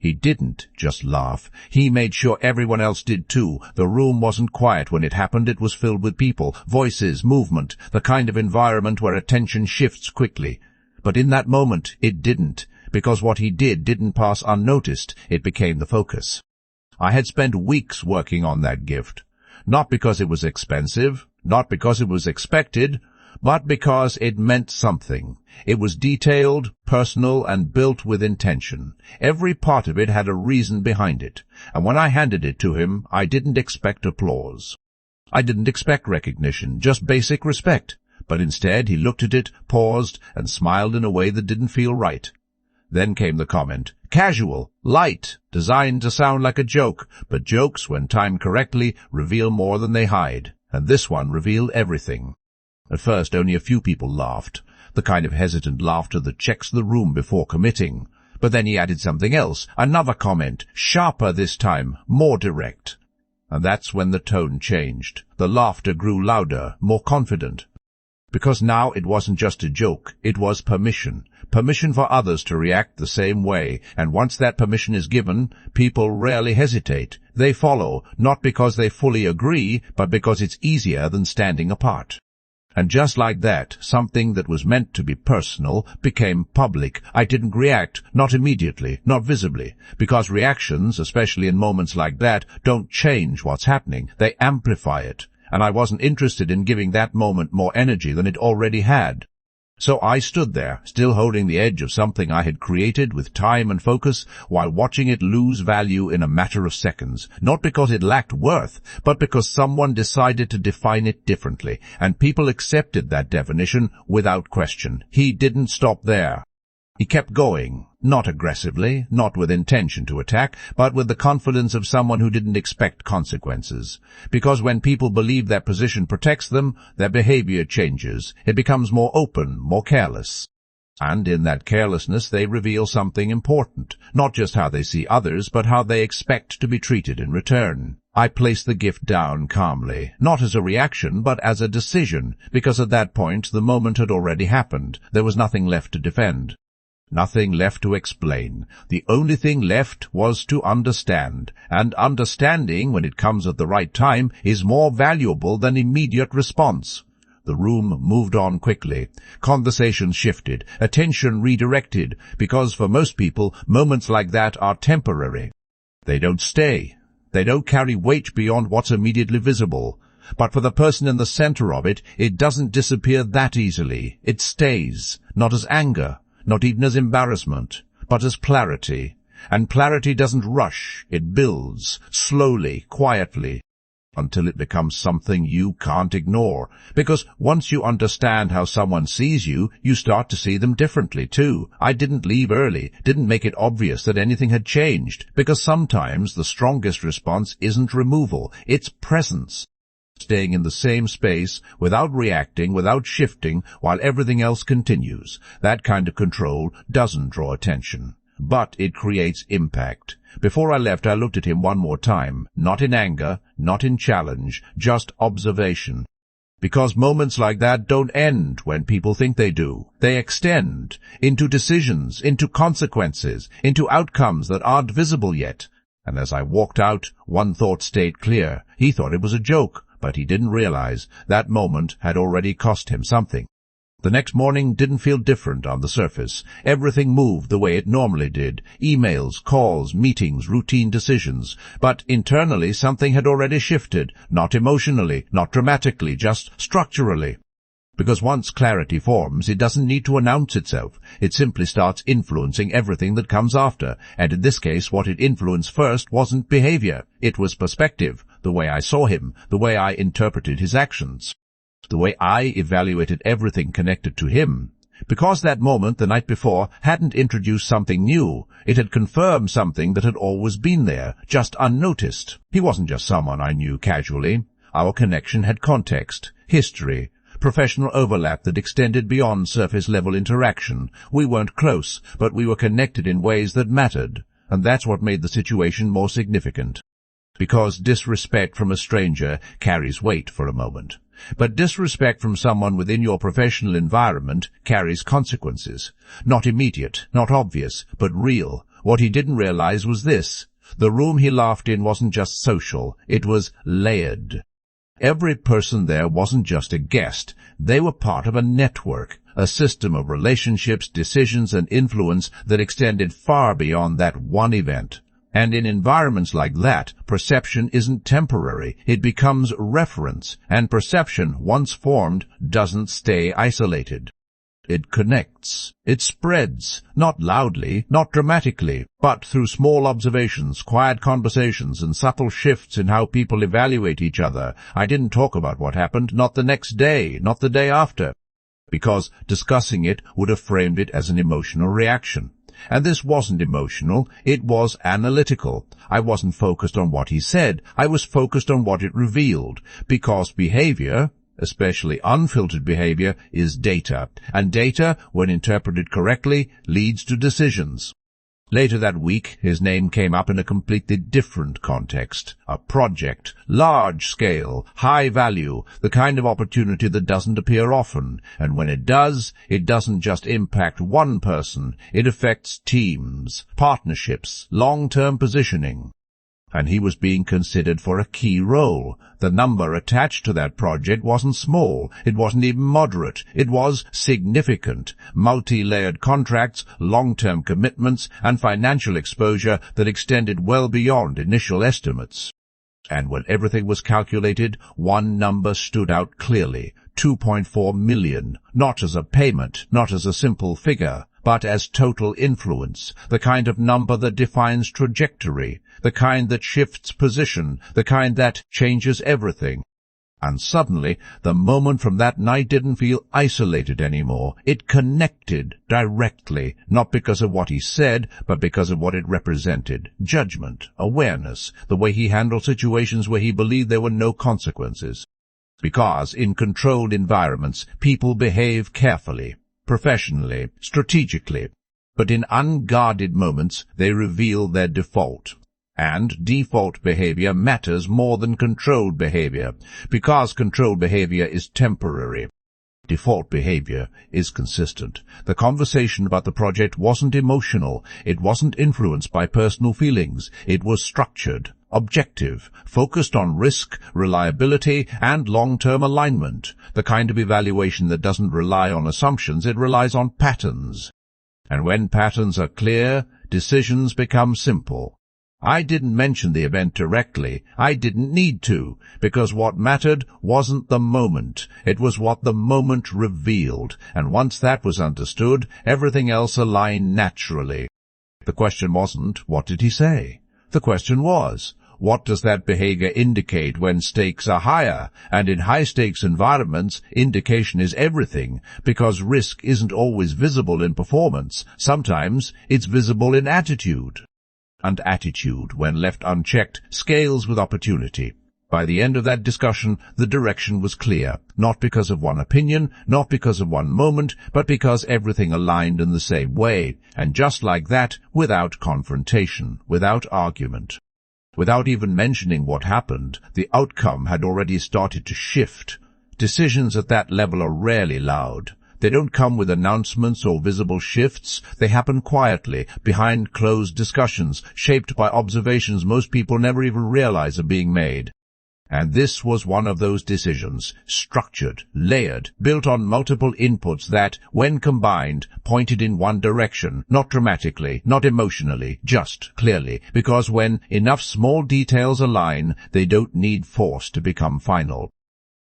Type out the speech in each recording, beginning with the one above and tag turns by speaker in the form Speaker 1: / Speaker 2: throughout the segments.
Speaker 1: He didn't just laugh. He made sure everyone else did too. The room wasn't quiet when it happened. It was filled with people, voices, movement, the kind of environment where attention shifts quickly. But in that moment, it didn't, because what he did didn't pass unnoticed. It became the focus. I had spent weeks working on that gift. Not because it was expensive, not because it was expected, but because it meant something. It was detailed, personal, and built with intention. Every part of it had a reason behind it, and when I handed it to him, I didn't expect applause. I didn't expect recognition, just basic respect. But instead he looked at it, paused, and smiled in a way that didn't feel right. Then came the comment, casual, light, designed to sound like a joke, but jokes, when timed correctly, reveal more than they hide, and this one revealed everything. At first only a few people laughed, the kind of hesitant laughter that checks the room before committing. But then he added something else, another comment, sharper this time, more direct. And that's when the tone changed. The laughter grew louder, more confident. Because now it wasn't just a joke, it was permission. Permission for others to react the same way, and once that permission is given, people rarely hesitate. They follow, not because they fully agree, but because it's easier than standing apart. And just like that, something that was meant to be personal became public. I didn't react, not immediately, not visibly, because reactions, especially in moments like that, don't change what's happening, they amplify it. And I wasn't interested in giving that moment more energy than it already had. So I stood there, still holding the edge of something I had created with time and focus, while watching it lose value in a matter of seconds, not because it lacked worth, but because someone decided to define it differently, and people accepted that definition without question. He didn't stop there. He kept going, not aggressively, not with intention to attack, but with the confidence of someone who didn't expect consequences. Because when people believe their position protects them, their behavior changes. It becomes more open, more careless. And in that carelessness they reveal something important, not just how they see others, but how they expect to be treated in return. I placed the gift down calmly, not as a reaction, but as a decision, because at that point the moment had already happened. There was nothing left to defend. Nothing left to explain. The only thing left was to understand, and understanding, when it comes at the right time, is more valuable than immediate response. The room moved on quickly. Conversations shifted, attention redirected, because for most people, moments like that are temporary. They don't stay. They don't carry weight beyond what's immediately visible. But for the person in the center of it, it doesn't disappear that easily. It stays, not as anger, not even as embarrassment, but as clarity. And clarity doesn't rush, it builds, slowly, quietly, until it becomes something you can't ignore. Because once you understand how someone sees you, you start to see them differently too. I didn't leave early, didn't make it obvious that anything had changed, because sometimes the strongest response isn't removal, it's presence. Staying in the same space, without reacting, without shifting, while everything else continues. That kind of control doesn't draw attention, but it creates impact. Before I left, I looked at him one more time, not in anger, not in challenge, just observation. Because moments like that don't end when people think they do. They extend into decisions, into consequences, into outcomes that aren't visible yet. And as I walked out, one thought stayed clear. He thought it was a joke. But he didn't realize that moment had already cost him something. The next morning didn't feel different on the surface. Everything moved the way it normally did. Emails, calls, meetings, routine decisions. But internally something had already shifted. Not emotionally, not dramatically, just structurally. Because once clarity forms, it doesn't need to announce itself. It simply starts influencing everything that comes after. And in this case, what it influenced first wasn't behavior. It was perspective, the way I saw him, the way I interpreted his actions, the way I evaluated everything connected to him. Because that moment, the night before, hadn't introduced something new. It had confirmed something that had always been there, just unnoticed. He wasn't just someone I knew casually. Our connection had context, history, professional overlap that extended beyond surface-level interaction. We weren't close, but we were connected in ways that mattered, and that's what made the situation more significant. Because disrespect from a stranger carries weight for a moment. But disrespect from someone within your professional environment carries consequences. Not immediate, not obvious, but real. What he didn't realize was this: the room he laughed in wasn't just social, it was layered. Every person there wasn't just a guest. They were part of a network, a system of relationships, decisions, and influence that extended far beyond that one event. And in environments like that, perception isn't temporary. It becomes reference, and perception, once formed, doesn't stay isolated. It connects. It spreads, not loudly, not dramatically, but through small observations, quiet conversations, and subtle shifts in how people evaluate each other. I didn't talk about what happened, not the next day, not the day after, because discussing it would have framed it as an emotional reaction. And this wasn't emotional, it was analytical. I wasn't focused on what he said, I was focused on what it revealed, because behavior, especially unfiltered behavior, is data, and data, when interpreted correctly, leads to decisions. Later that week, his name came up in a completely different context. A project, large scale, high value, the kind of opportunity that doesn't appear often, and when it does, it doesn't just impact one person, it affects teams, partnerships, long-term positioning. And he was being considered for a key role. The number attached to that project wasn't small, it wasn't even moderate, it was significant. Multi-layered contracts, long-term commitments, and financial exposure that extended well beyond initial estimates. And when everything was calculated, one number stood out clearly: 2.4 million, not as a payment, not as a simple figure, but as total influence, the kind of number that defines trajectory, the kind that shifts position, the kind that changes everything. And suddenly, the moment from that night didn't feel isolated anymore. It connected directly, not because of what he said, but because of what it represented: judgment, awareness, the way he handled situations where he believed there were no consequences. Because in controlled environments, people behave carefully, professionally, strategically, but in unguarded moments they reveal their default. And default behavior matters more than controlled behavior, because controlled behavior is temporary. Default behavior is consistent. The conversation about the project wasn't emotional, it wasn't influenced by personal feelings, it was structured, objective, focused on risk, reliability, and long-term alignment, the kind of evaluation that doesn't rely on assumptions, it relies on patterns. And when patterns are clear, decisions become simple. I didn't mention the event directly. I didn't need to, because what mattered wasn't the moment. It was what the moment revealed, and once that was understood, everything else aligned naturally. The question wasn't, what did he say? The question was, what does that behavior indicate when stakes are higher? And in high-stakes environments, indication is everything, because risk isn't always visible in performance. Sometimes it's visible in attitude. And attitude, when left unchecked, scales with opportunity. By the end of that discussion, the direction was clear, not because of one opinion, not because of one moment, but because everything aligned in the same way, and just like that, without confrontation, without argument. Without even mentioning what happened, the outcome had already started to shift. Decisions at that level are rarely loud. They don't come with announcements or visible shifts. They happen quietly, behind closed discussions, shaped by observations most people never even realize are being made. And this was one of those decisions, structured, layered, built on multiple inputs that, when combined, pointed in one direction, not dramatically, not emotionally, just clearly, because when enough small details align, they don't need force to become final.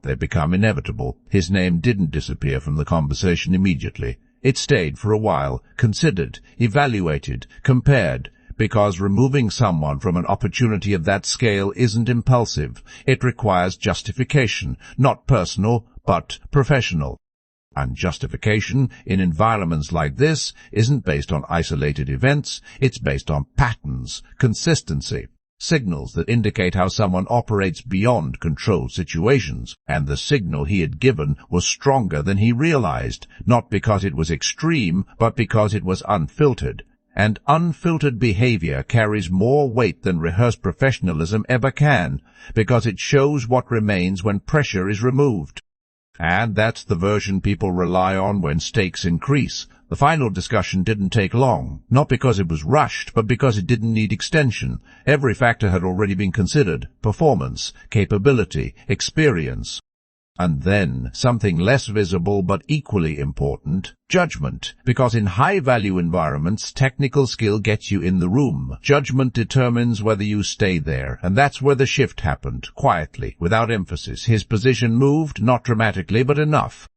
Speaker 1: They become inevitable. His name didn't disappear from the conversation immediately. It stayed for a while, considered, evaluated, compared, because removing someone from an opportunity of that scale isn't impulsive. It requires justification, not personal, but professional. And justification, in environments like this, isn't based on isolated events, it's based on patterns, consistency, signals that indicate how someone operates beyond controlled situations, and the signal he had given was stronger than he realized, not because it was extreme, but because it was unfiltered. And unfiltered behavior carries more weight than rehearsed professionalism ever can, because it shows what remains when pressure is removed. And that's the version people rely on when stakes increase, The final discussion didn't take long, not because it was rushed, but because it didn't need extension. Every factor had already been considered: performance, capability, experience. And then, something less visible but equally important, judgment. Because in high-value environments, technical skill gets you in the room. Judgment determines whether you stay there, and that's where the shift happened, quietly, without emphasis. His position moved, not dramatically, but enough.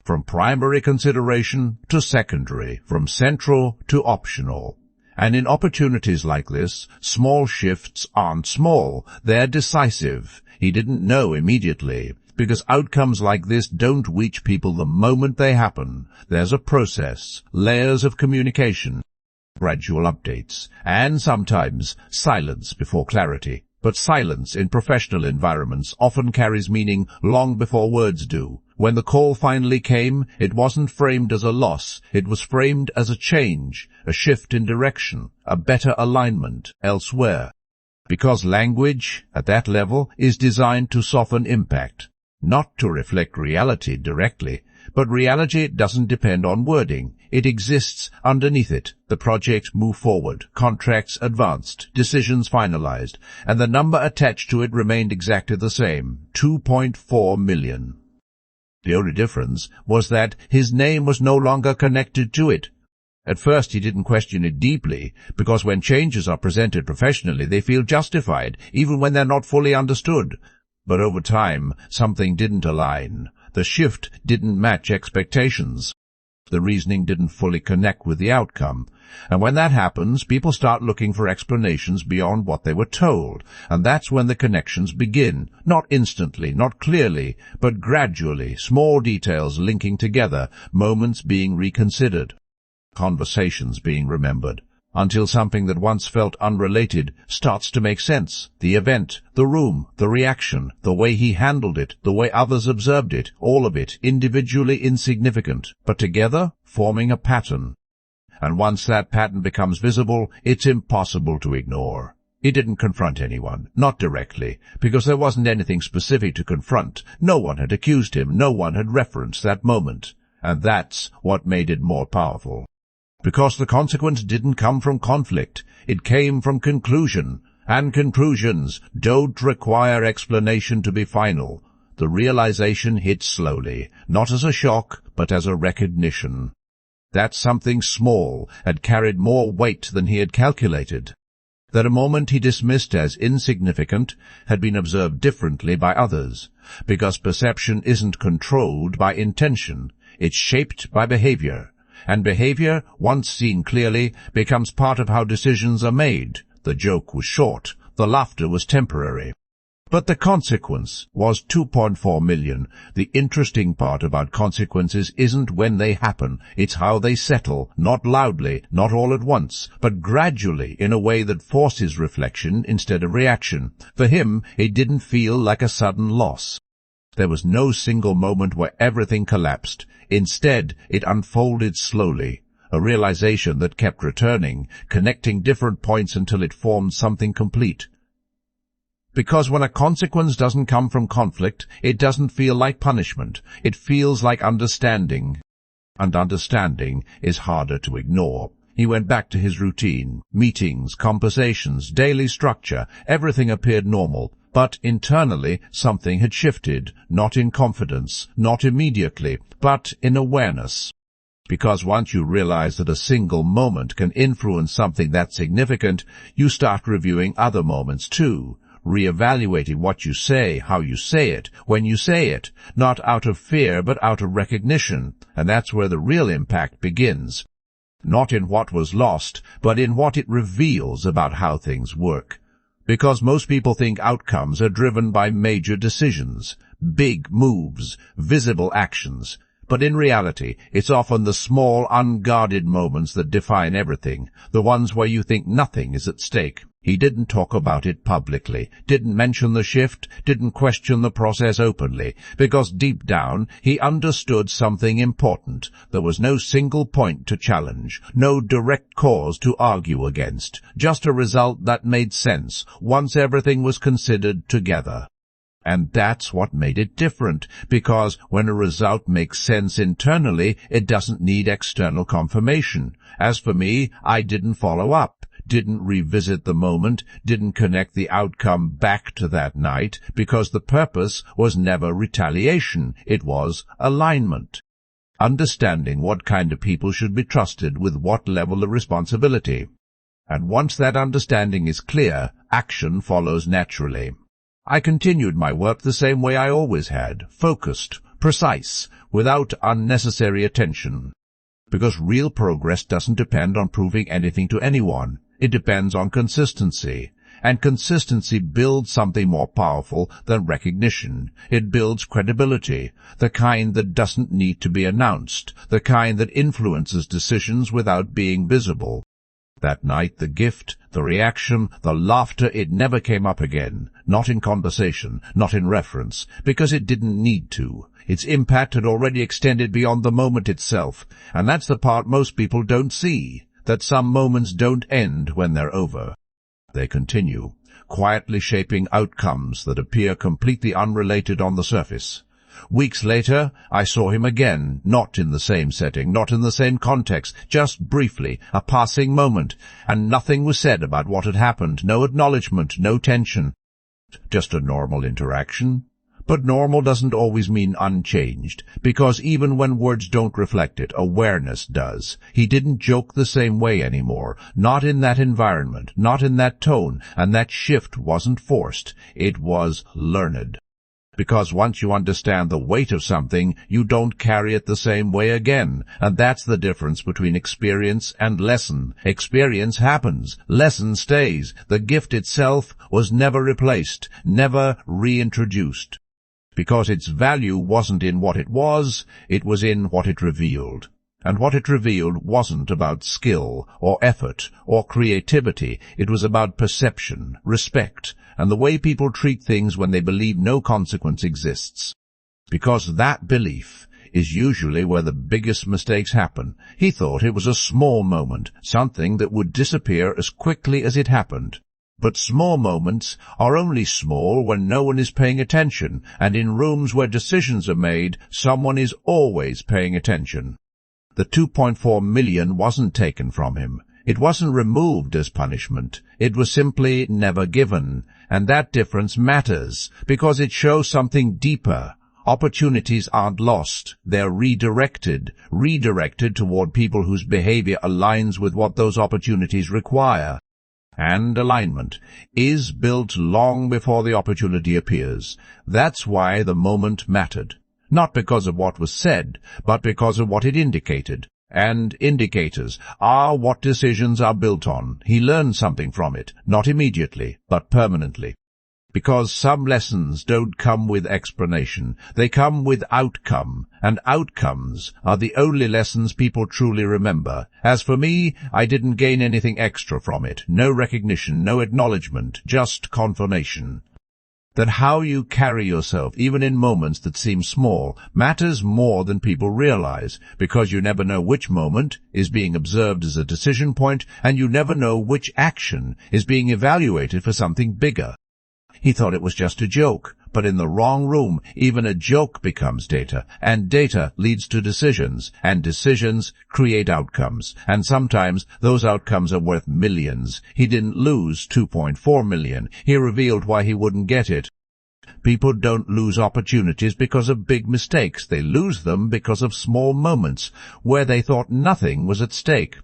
Speaker 1: From primary consideration to secondary, from central to optional. And in opportunities like this, small shifts aren't small, they're decisive. He didn't know immediately, because outcomes like this don't reach people the moment they happen. There's a process, layers of communication, gradual updates, and sometimes silence before clarity. But silence in professional environments often carries meaning long before words do. When the call finally came, it wasn't framed as a loss. It was framed as a change, a shift in direction, a better alignment elsewhere. Because language, at that level, is designed to soften impact, not to reflect reality directly. But reality doesn't depend on wording. It exists underneath it. The project moved forward, contracts advanced, decisions finalized, and the number attached to it remained exactly the same, 2.4 million. The only difference was that his name was no longer connected to it. At first he didn't question it deeply, because when changes are presented professionally, they feel justified, even when they're not fully understood. But over time, something didn't align. The shift didn't match expectations. The reasoning didn't fully connect with the outcome. And when that happens, people start looking for explanations beyond what they were told. And that's when the connections begin. Not instantly, not clearly, but gradually, small details linking together, moments being reconsidered, conversations being remembered, until something that once felt unrelated starts to make sense. The event, the room, the reaction, the way he handled it, the way others observed it, all of it individually insignificant, but together forming a pattern. And once that pattern becomes visible, it's impossible to ignore. He didn't confront anyone, not directly, because there wasn't anything specific to confront. No one had accused him, no one had referenced that moment. And that's what made it more powerful. Because the consequence didn't come from conflict, it came from conclusion, and conclusions don't require explanation to be final. The realization hit slowly, not as a shock, but as a recognition. That something small had carried more weight than he had calculated. That a moment he dismissed as insignificant had been observed differently by others, because perception isn't controlled by intention, it's shaped by behavior. And behavior, once seen clearly, becomes part of how decisions are made. The joke was short. The laughter was temporary. But the consequence was 2.4 million. The interesting part about consequences isn't when they happen. It's how they settle, not loudly, not all at once, but gradually in a way that forces reflection instead of reaction. For him, it didn't feel like a sudden loss. There was no single moment where everything collapsed. Instead, it unfolded slowly, a realization that kept returning, connecting different points until it formed something complete. Because when a consequence doesn't come from conflict, it doesn't feel like punishment. It feels like understanding. And understanding is harder to ignore. He went back to his routine. Meetings, conversations, daily structure, everything appeared normal. But internally, something had shifted, not in confidence, not immediately, but in awareness. Because once you realize that a single moment can influence something that significant, you start reviewing other moments too, reevaluating what you say, how you say it, when you say it, not out of fear but out of recognition, and that's where the real impact begins. Not in what was lost, but in what it reveals about how things work. Because most people think outcomes are driven by major decisions, big moves, visible actions. But in reality, it's often the small, unguarded moments that define everything, the ones where you think nothing is at stake. He didn't talk about it publicly, didn't mention the shift, didn't question the process openly, because deep down he understood something important. There was no single point to challenge, no direct cause to argue against, just a result that made sense once everything was considered together. And that's what made it different, because when a result makes sense internally, it doesn't need external confirmation. As for me, I didn't follow up, didn't revisit the moment, didn't connect the outcome back to that night, because the purpose was never retaliation, it was alignment. Understanding what kind of people should be trusted with what level of responsibility. And once that understanding is clear, action follows naturally. I continued my work the same way I always had, focused, precise, without unnecessary attention. Because real progress doesn't depend on proving anything to anyone. It depends on consistency. And consistency builds something more powerful than recognition. It builds credibility, the kind that doesn't need to be announced, the kind that influences decisions without being visible. That night the gift, the reaction, the laughter, it never came up again. Not in conversation, not in reference, because it didn't need to. Its impact had already extended beyond the moment itself, and that's the part most people don't see, that some moments don't end when they're over. They continue, quietly shaping outcomes that appear completely unrelated on the surface. Weeks later, I saw him again, not in the same setting, not in the same context, just briefly, a passing moment, and nothing was said about what had happened, no acknowledgement, no tension. Just a normal interaction. But normal doesn't always mean unchanged, because even when words don't reflect it, awareness does. He didn't joke the same way anymore, not in that environment, not in that tone, and that shift wasn't forced. It was learned. Because once you understand the weight of something, you don't carry it the same way again, and that's the difference between experience and lesson. Experience happens, lesson stays. The gift itself was never replaced, never reintroduced. Because its value wasn't in what it was in what it revealed. And what it revealed wasn't about skill, or effort, or creativity. It was about perception, respect, and the way people treat things when they believe no consequence exists. Because that belief is usually where the biggest mistakes happen. He thought it was a small moment, something that would disappear as quickly as it happened. But small moments are only small when no one is paying attention, and in rooms where decisions are made, someone is always paying attention. The 2.4 million wasn't taken from him. It wasn't removed as punishment. It was simply never given. And that difference matters, because it shows something deeper. Opportunities aren't lost. They're redirected toward people whose behavior aligns with what those opportunities require. And alignment is built long before the opportunity appears. That's why the moment mattered. Not because of what was said, but because of what it indicated. And indicators are what decisions are built on. He learned something from it, not immediately, but permanently. Because some lessons don't come with explanation. They come with outcome, and outcomes are the only lessons people truly remember. As for me, I didn't gain anything extra from it. No recognition, no acknowledgement, just confirmation. That how you carry yourself, even in moments that seem small, matters more than people realize, because you never know which moment is being observed as a decision point, and you never know which action is being evaluated for something bigger. He thought it was just a joke, but in the wrong room, even a joke becomes data, and data leads to decisions, and decisions create outcomes, and sometimes those outcomes are worth millions. He didn't lose 2.4 million. He revealed why he wouldn't get it. People don't lose opportunities because of big mistakes. They lose them because of small moments, where they thought nothing was at stake.